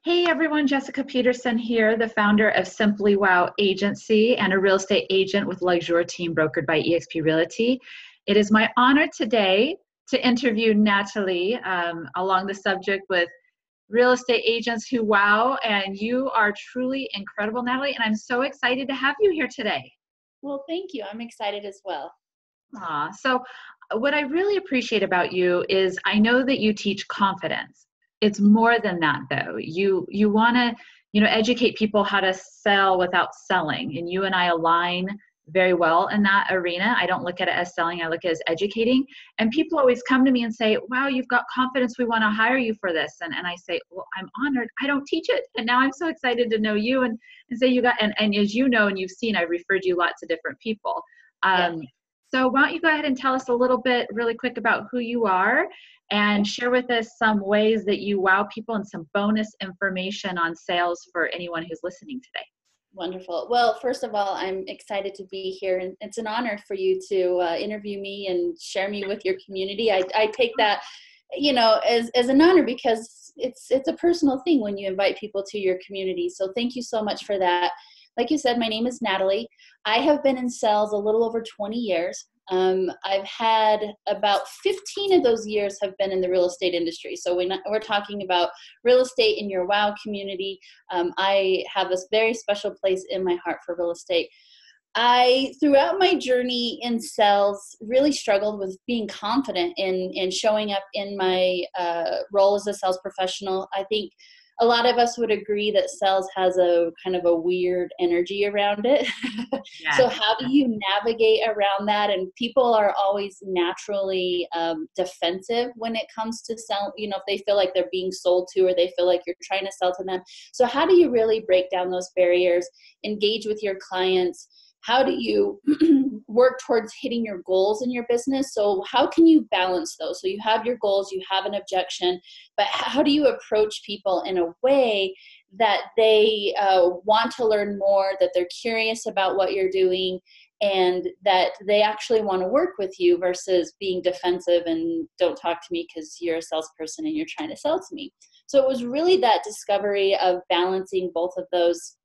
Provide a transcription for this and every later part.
Hey everyone, Jessica Peterson here, the founder of Simply Wow Agency and a real estate agent with Luxure Team brokered by eXp Realty. It is my honor today to interview Natalie along the subject with real estate agents who wow, and you are truly incredible, Natalie, and I'm so excited to have you here today. Well, thank you. I'm excited as well. So what I really appreciate about you is I know that you teach confidence. It's more than that though. You want to, educate people how to sell without selling. And you and I align very well in that arena. I don't look at it as selling, I look at it as educating. And people always come to me and say, wow, you've got confidence. We want to hire you for this. And I say, well, I'm honored. I don't teach it. And now I'm so excited to know you and say you got, and as you know, and you've seen, I've referred you lots of different people. Yeah. So why don't you go ahead and tell us a little bit really quick about who you are and share with us some ways that you wow people and some bonus information on sales for anyone who's listening today. Wonderful. Well, first of all, I'm excited to be here, and it's an honor for you to interview me and share me with your community. I take that, as an honor because it's a personal thing when you invite people to your community. So thank you so much for that. Like you said, my name is Natalie. I have been in sales a little over 20 years. I've had about 15 of those years have been in the real estate industry. So we're talking about real estate in your WOW community. I have a very special place in my heart for real estate. Throughout my journey in sales, really struggled with being confident in showing up in my role as a sales professional. I think a lot of us would agree that sales has a kind of a weird energy around it. Yes. So how do you navigate around that? And people are always naturally defensive when it comes to sell, if they feel like they're being sold to or they feel like you're trying to sell to them. So how do you really break down those barriers, engage with your clients? How do you work towards hitting your goals in your business? So how can you balance those? So you have your goals, you have an objection, but how do you approach people in a way that they want to learn more, that they're curious about what you're doing, and that they actually want to work with you versus being defensive and don't talk to me because you're a salesperson and you're trying to sell to me. So it was really that discovery of balancing both of those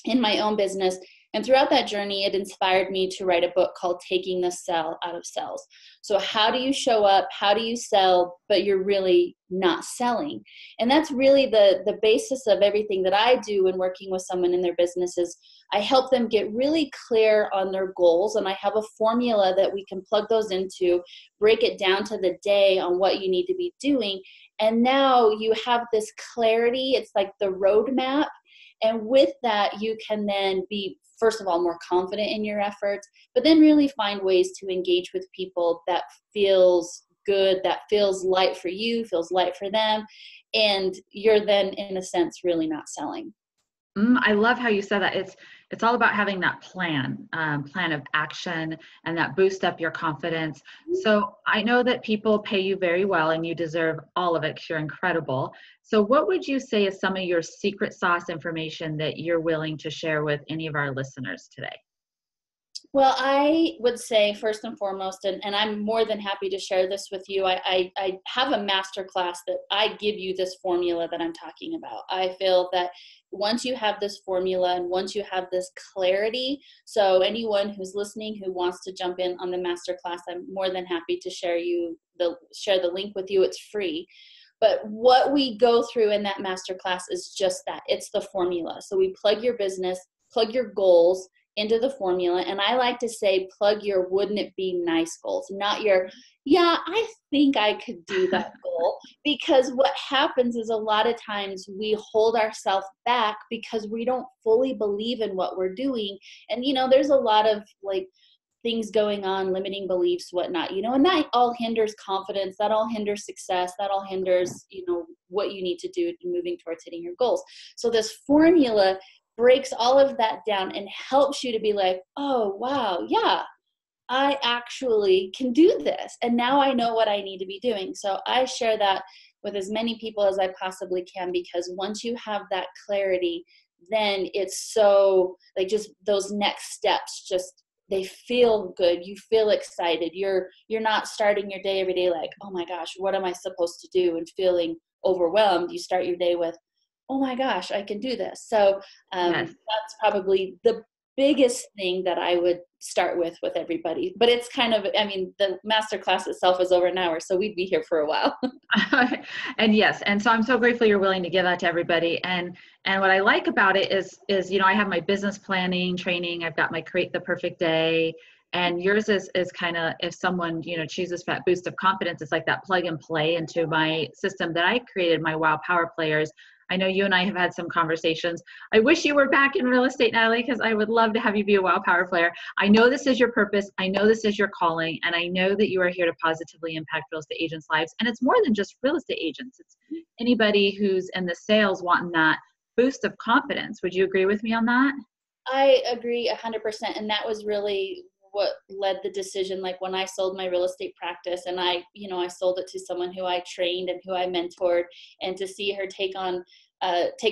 in my own business. And throughout that journey, it inspired me to write a book called Taking the Sell Out of Sales. So how do you show up? How do you sell, but you're really not selling? And that's really the basis of everything that I do when working with someone in their business is I help them get really clear on their goals. And I have a formula that we can plug those into, break it down to the day on what you need to be doing. And now you have this clarity. It's like the roadmap. And with that, you can then be, first of all, more confident in your efforts, but then really find ways to engage with people that feels good, that feels light for you, feels light for them. And you're then, in a sense, really not selling. I love how you said that. It's all about having that plan of action, and that boost up your confidence. So I know that people pay you very well, and you deserve all of it because you're incredible. So what would you say is some of your secret sauce information that you're willing to share with any of our listeners today? Well, I would say first and foremost, and I'm more than happy to share this with you. I have a master class that I give you this formula that I'm talking about. I feel that once you have this formula and once you have this clarity, so anyone who's listening who wants to jump in on the master class, I'm more than happy to share the link with you. It's free. But what we go through in that master class is just that. It's the formula. So we plug your business, plug your goals into the formula. And I like to say, plug your wouldn't it be nice goals, not your, yeah, I think I could do that goal. Because what happens is a lot of times we hold ourselves back because we don't fully believe in what we're doing. And, there's a lot of things going on, limiting beliefs, whatnot, and that all hinders confidence, that all hinders success, that all hinders, what you need to do to moving towards hitting your goals. So this formula breaks all of that down and helps you to be like, oh, wow, yeah, I actually can do this. And now I know what I need to be doing. So I share that with as many people as I possibly can, because once you have that clarity, then it's so just those next steps, they feel good. You feel excited. You're not starting your day every day like, oh my gosh, what am I supposed to do? And feeling overwhelmed. You start your day with, oh my gosh, I can do this. So Yes. that's probably the biggest thing that I would start with everybody. But it's kind of, I mean, the master class itself is over an hour, so we'd be here for a while. And yes, and so I'm so grateful you're willing to give that to everybody. And what I like about it is I have my business planning training. I've got my Create the Perfect Day, and yours is kind of, if someone chooses that boost of confidence, it's like that plug and play into my system that I created, my Wow Power Players. I know you and I have had some conversations. I wish you were back in real estate, Natalie, because I would love to have you be a Wow Power Player. I know this is your purpose. I know this is your calling. And I know that you are here to positively impact real estate agents' lives. And it's more than just real estate agents. It's anybody who's in the sales wanting that boost of confidence. Would you agree with me on that? I agree 100%. And that was really what led the decision. Like when I sold my real estate practice and I sold it to someone who I trained and who I mentored, and to see her take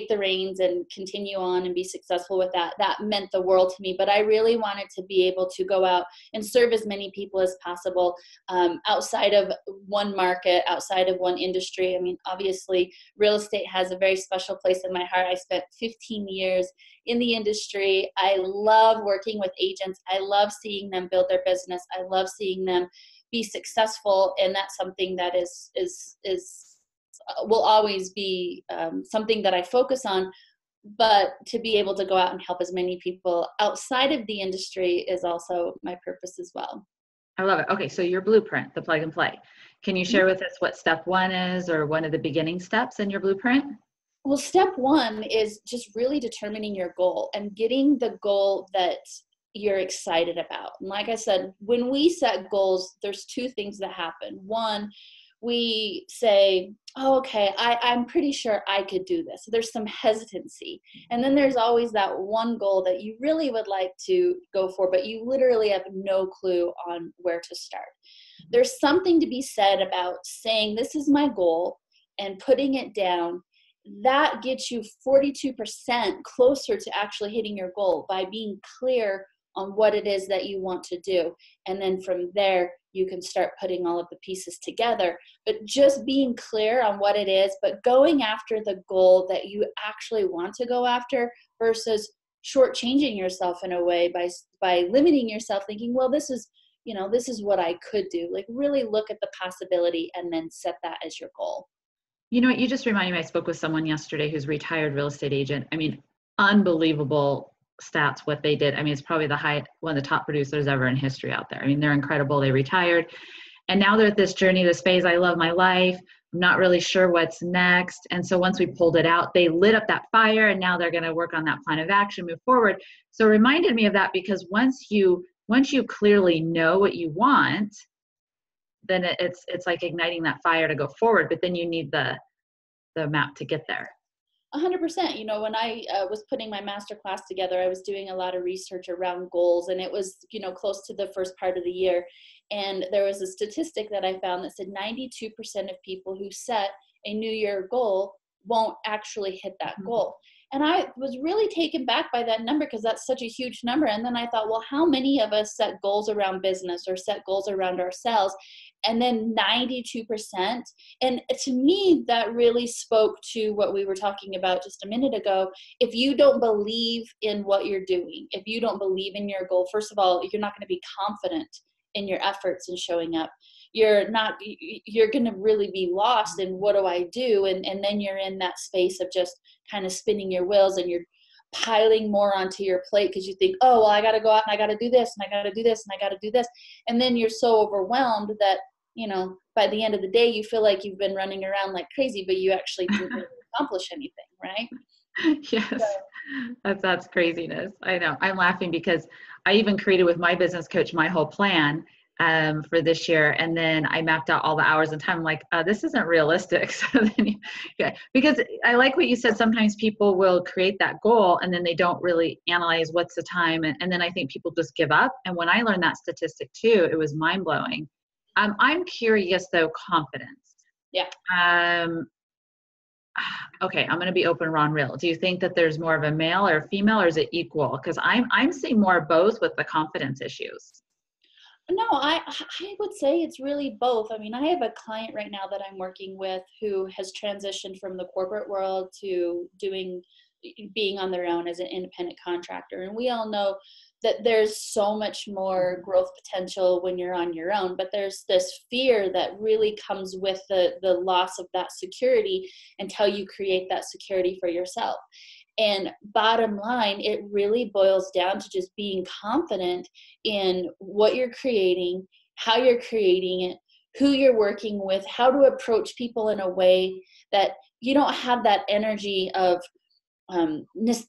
the reins and continue on and be successful with that meant the world to me. But I really wanted to be able to go out and serve as many people as possible, outside of one market, outside of one industry. I mean, obviously real estate has a very special place in my heart. I spent 15 years in the industry. I love working with agents. I love seeing them build their business. I love seeing them be successful. And that's something that will always be something that I focus on. But to be able to go out and help as many people outside of the industry is also my purpose as well. I love it. Okay, so your blueprint, the plug and play. Can you share with us what step one is, or one of the beginning steps in your blueprint? Well, step one is just really determining your goal and getting the goal that you're excited about. And like I said, when we set goals, there's two things that happen. One, we say, oh, okay, I'm pretty sure I could do this. So there's some hesitancy. And then there's always that one goal that you really would like to go for, but you literally have no clue on where to start. There's something to be said about saying, this is my goal, and putting it down. That gets you 42% closer to actually hitting your goal by being clear on what it is that you want to do. And then from there, you can start putting all of the pieces together. But just being clear on what it is, but going after the goal that you actually want to go after, versus shortchanging yourself in a way by limiting yourself, thinking, well, this is what I could do. Like, really look at the possibility and then set that as your goal. You know what? You just reminded me, I spoke with someone yesterday who's a retired real estate agent. I mean, unbelievable stats, what they did. I mean, it's probably one of the top producers ever in history out there. I mean, they're incredible. They retired and now they're at this journey, this phase. I love my life. I'm not really sure what's next. And so once we pulled it out, they lit up that fire, and now they're going to work on that plan of action, move forward. So it reminded me of that, because once you clearly know what you want, then it's like igniting that fire to go forward, but then you need the map to get there. 100%. When I was putting my master class together, I was doing a lot of research around goals, and it was, close to the first part of the year. And there was a statistic that I found that said 92% of people who set a New Year goal won't actually hit that goal. And I was really taken back by that number, because that's such a huge number. And then I thought, well, how many of us set goals around business or set goals around ourselves? And then 92%. And to me, that really spoke to what we were talking about just a minute ago. If you don't believe in what you're doing, if you don't believe in your goal, first of all, you're not going to be confident in your efforts and showing up. You're going to really be lost in, what do I do? And then you're in that space of just kind of spinning your wheels, and you're piling more onto your plate, because you think, oh, well, I got to go out and I got to do this and I got to do this and I got to do this. And then you're so overwhelmed that, by the end of the day, you feel like you've been running around like crazy, but you actually didn't really accomplish anything, right? Yes, that's craziness. I know. I'm laughing because I even created with my business coach my whole plan for this year, and then I mapped out all the hours and time. I'm like, this isn't realistic. So then, because I like what you said. Sometimes people will create that goal and then they don't really analyze what's the time, and then I think people just give up. And when I learned that statistic too, it was mind blowing. I'm curious though, confidence. Yeah. Okay, I'm going to be open, raw, and real. Do you think that there's more of a male or female, or is it equal? Because I'm seeing more of both with the confidence issues. No, I would say it's really both. I mean, I have a client right now that I'm working with who has transitioned from the corporate world to being on their own as an independent contractor. And we all know that there's so much more growth potential when you're on your own, but there's this fear that really comes with the loss of that security until you create that security for yourself. And bottom line, it really boils down to just being confident in what you're creating, how you're creating it, who you're working with, how to approach people in a way that you don't have that energy of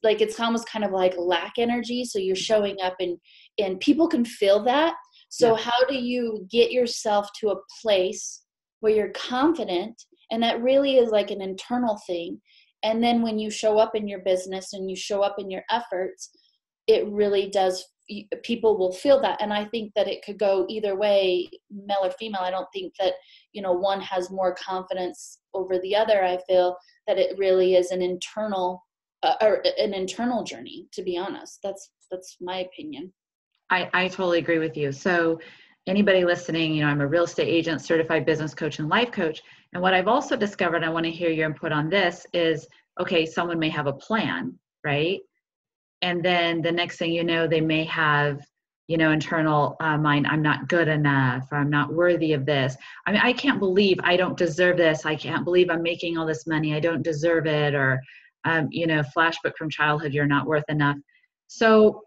like, it's almost kind of like lack energy. So you're showing up and people can feel that. So Yeah. how do you get yourself to a place where you're confident? And that really is like an internal thing. And then when you show up in your business and you show up in your efforts, it really does, people will feel that. And I think that it could go either way, male or female. I don't think that, one has more confidence over the other. I feel that it really is an internal or an internal journey, to be honest. That's my opinion. I totally agree with you. So anybody listening, I'm a real estate agent, certified business coach, and life coach. And what I've also discovered, I want to hear your input on this, is, okay, someone may have a plan, right? And then the next thing you know, they may have, internal mind, I'm not good enough, or I'm not worthy of this. I mean, I can't believe I don't deserve this. I can't believe I'm making all this money. I don't deserve it. Or, flashback from childhood, you're not worth enough. So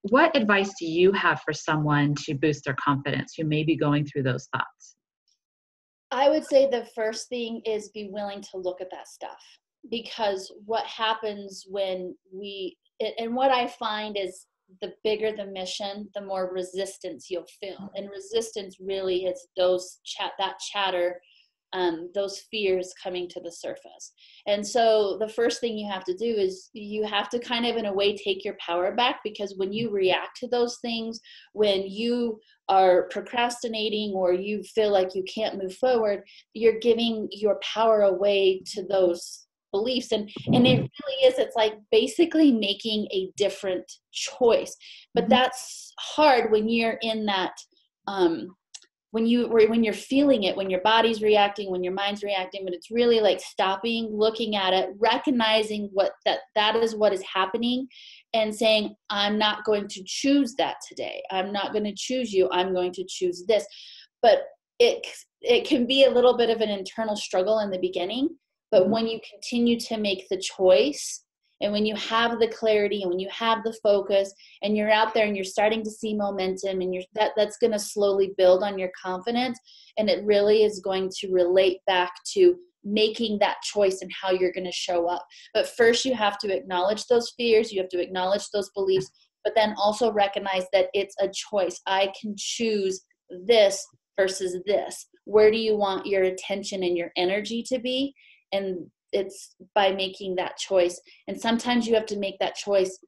what advice do you have for someone to boost their confidence who may be going through those thoughts? I would say the first thing is be willing to look at that stuff, because what happens and what I find is the bigger the mission, the more resistance you'll feel. And resistance really is that chatter, those fears coming to the surface. And so the first thing you have to do is you have to kind of, in a way, take your power back, because when you react to those things, when you are procrastinating or you feel like you can't move forward, you're giving your power away to those beliefs. And it really is, it's like basically making a different choice. But Mhm. that's hard when you're in that, when you're feeling it, when your body's reacting, when your mind's reacting. But it's really like stopping, looking at it, recognizing that is what is happening, and saying, I'm not going to choose that today. I'm not going to choose you. I'm going to choose this. But it can be a little bit of an internal struggle in the beginning. But Mhm. when you continue to make the choice, and when you have the clarity, and when you have the focus, and you're out there and you're starting to see momentum, and that's going to slowly build on your confidence, and it really is going to relate back to making that choice and how you're going to show up. But first you have to acknowledge those fears, you have to acknowledge those beliefs, but then also recognize that it's a choice. I can choose this versus this. Where do you want your attention and your energy to be? And it's by making that choice. And sometimes you have to make that choice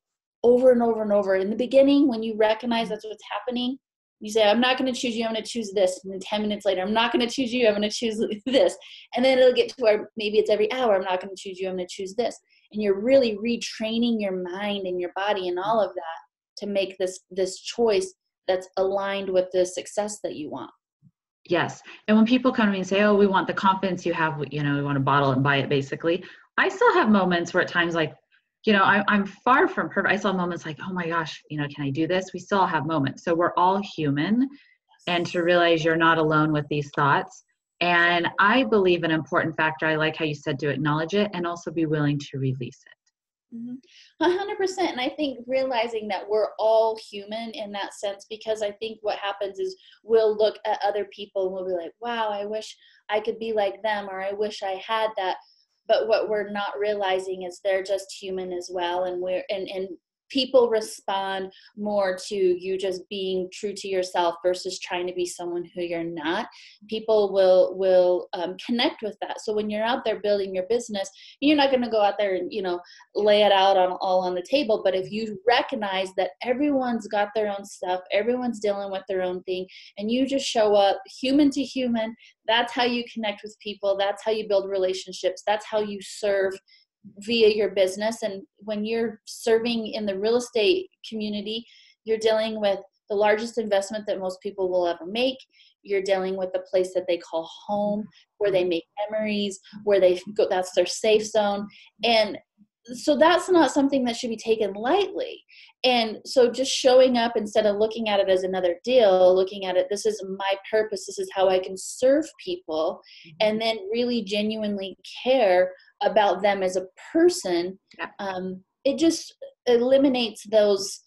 over and over and over. In the beginning, when you recognize that's what's happening, you say, I'm not going to choose you, I'm going to choose this. And then 10 minutes later, I'm not going to choose you, I'm going to choose this. And then it'll get to where maybe it's every hour, I'm not going to choose you, I'm going to choose this. And you're really retraining your mind and your body and all of that to make this choice that's aligned with the success that you want. Yes. And when people come to me and say, oh, we want the confidence you have, we want to bottle it and buy it, basically. I still have moments where at times, like, I'm far from perfect. I still have moments like, oh my gosh, can I do this? We still have moments. So we're all human, and to realize you're not alone with these thoughts. And I believe an important factor, I like how you said, to acknowledge it and also be willing to release it. 100%. And I think realizing that we're all human in that sense, because I think what happens is we'll look at other people and we'll be like, wow, I wish I could be like them, or I wish I had that. But what we're not realizing is they're just human as well. And people respond more to you just being true to yourself versus trying to be someone who you're not. People will connect with that. So when you're out there building your business, you're not going to go out there and lay it out all on the table. But if you recognize that everyone's got their own stuff, everyone's dealing with their own thing, and you just show up human to human, that's how you connect with people. That's how you build relationships. That's how you serve via your business. And when you're serving in the real estate community, you're dealing with the largest investment that most people will ever make. You're dealing with a place that they call home, where they make memories, where they go, that's their safe zone. And so that's not something that should be taken lightly. And so just showing up, instead of looking at it as another deal, looking at it, this is my purpose, this is how I can serve people, and then really genuinely care about them as a person. It just eliminates those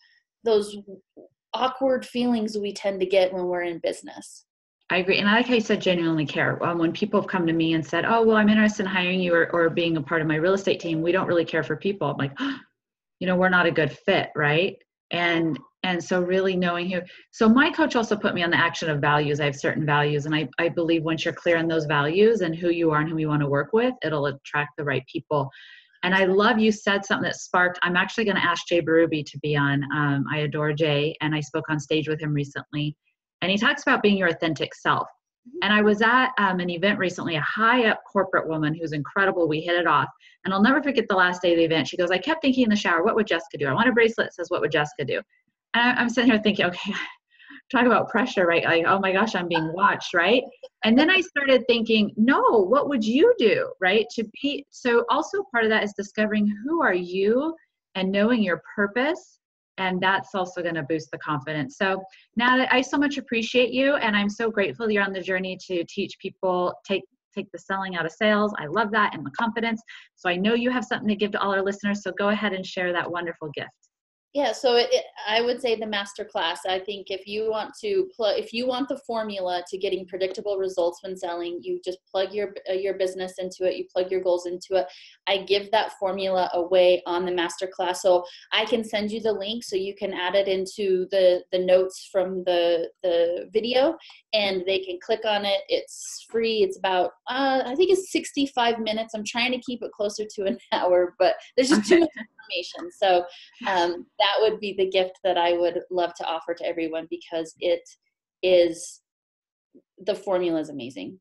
awkward feelings we tend to get when we're in business. I agree. And I like how you said genuinely care. When people have come to me and said, oh, well, I'm interested in hiring you or being a part of my real estate team, we don't really care for people. I'm like, oh, we're not a good fit, right? And so really knowing who. So my coach also put me on the action of values. I have certain values. And I believe once you're clear on those values and who you are and who you want to work with, it'll attract the right people. And I love you said something that sparked, I'm actually going to ask Jay Berube to be on. I adore Jay, and I spoke on stage with him recently. And he talks about being your authentic self. And I was at an event recently, a high up corporate woman who's incredible. We hit it off. And I'll never forget the last day of the event. She goes, I kept thinking in the shower, what would Jessica do? I want a bracelet that says, what would Jessica do? And I'm sitting here thinking, okay, talk about pressure, right? Like, oh my gosh, I'm being watched, right? And then I started thinking, no, what would you do, right? So also part of that is discovering who are you and knowing your purpose. And that's also going to boost the confidence. So now I so much appreciate you. And I'm so grateful that you're on the journey to teach people, take the selling out of sales. I love that, and the confidence. So I know you have something to give to all our listeners. So go ahead and share that wonderful gift. Yeah, so I would say the masterclass. I think if you want the formula to getting predictable results when selling, you just plug your business into it. You plug your goals into it. I give that formula away on the masterclass, so I can send you the link so you can add it into the notes from the video, and they can click on it. It's free. It's about I think it's 65 minutes. I'm trying to keep it closer to an hour, but there's just too much information. So that would be the gift that I would love to offer to everyone, because the formula is amazing.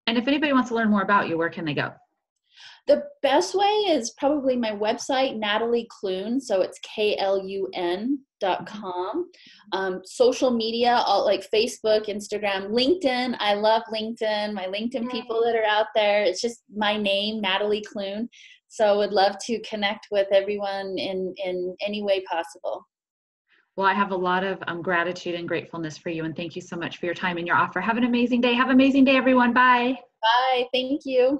And if anybody wants to learn more about you, where can they go? The best way is probably my website, Natalie Klun. So it's KLUN.com. Social media, like Facebook, Instagram, LinkedIn. I love LinkedIn. My LinkedIn people that are out there, it's just my name, Natalie Klun. So would love to connect with everyone in any way possible. Well, I have a lot of gratitude and gratefulness for you. And thank you so much for your time and your offer. Have an amazing day. Have an amazing day, everyone. Bye. Bye. Thank you.